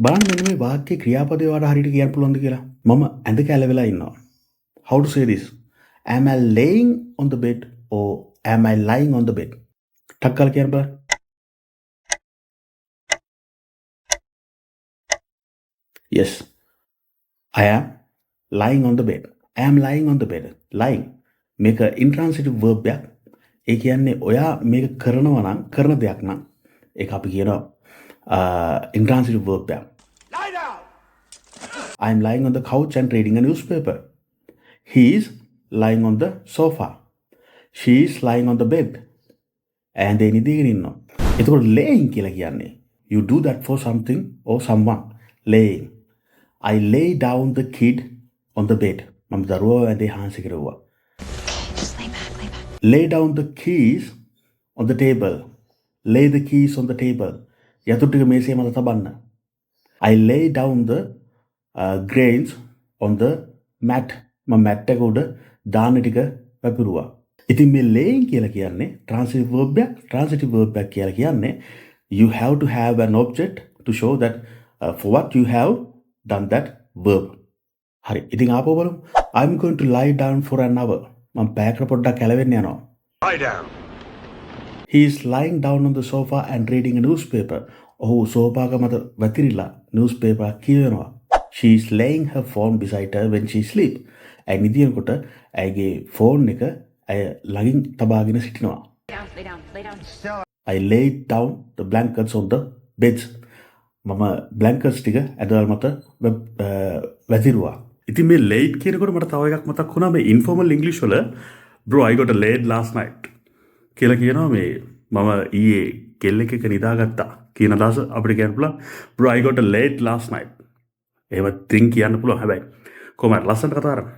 බලන්න මෙන්න මේ වාක්‍යයේ ක්‍රියාපදේ වල හරියට කියන්න පුළුවන්ද කියලා. මම ඇඳ කැල වෙලා ඉන්නවා. How to say this? Am I laying on the bed or am I lying on the bed? ටක් ගාලා කියන්න බලන්න. Yes. I am lying on the bed. I am lying on the bed. Lying. මේක intransitive verb එකක්. ඒ කියන්නේ ඔයා මේක කරනවා නම් කරන දෙයක් නම් ඒක අපි කියනවා intransitive verb එකක්. Lie down. I am lying on the couch and reading a newspaper. He is lying on the sofa. She is lying on the bed. And they නිදගෙන ඉන්නවා. එතකොට laying කියලා කියන්නේ you do that for something or someone. Laying. I lay down the kid on the bed. මම දරුවා ඇඳේ හාන්සි කෙරුවා. Just lay back, lay back. Lay down the keys on the table. Lay the keys on the table. යතු ටික මේසය මත තබන්න. I lay down the grains on the mat. මම mat එක උඩ දාන ටික වැපිරුවා. ඉතින් මේ laying කියලා කියන්නේ transitive verb එකක්. Transitive verb එකක් කියලා කියන්නේ you have to have an object to show that for what you have done that verb. හරි. ඉතින් ආපහු බලමු. I'm going to lie down for an hour. මම පැයකට පොඩ්ඩක් කැලවෙන්න යනවා. Lie down. He is lying down on the sofa and reading a newspaper. ඔහු sofa එක මත වැතිරිලා newspaper කියවනවා. She is laying her phone beside her when she sleep. ඇය නිදිනකොට ඇයගේ ෆෝන් එක ඇය ළඟින් තබාගෙන සිටිනවා. Lay down, lay down. I laid down the blankets on the beds. මම blankets ටික ඇදවල් මත වැතිරුවා. ඉතින් මේ late කියනකොට මට තව එකක් මතක් වුණා මේ informal English වල bro I got laid last night කියලා කියනවා මේ මම ඊයේ කෙල්ලෙක් එක්ක නිදාගත්තා කියන අදහස අපිට කියන්න පුළුවන් bro I got laid last night. එහෙම තින් කියන්න පුළුවන් හැබැයි කොහමද ලස්සනට කතා කරන්නේ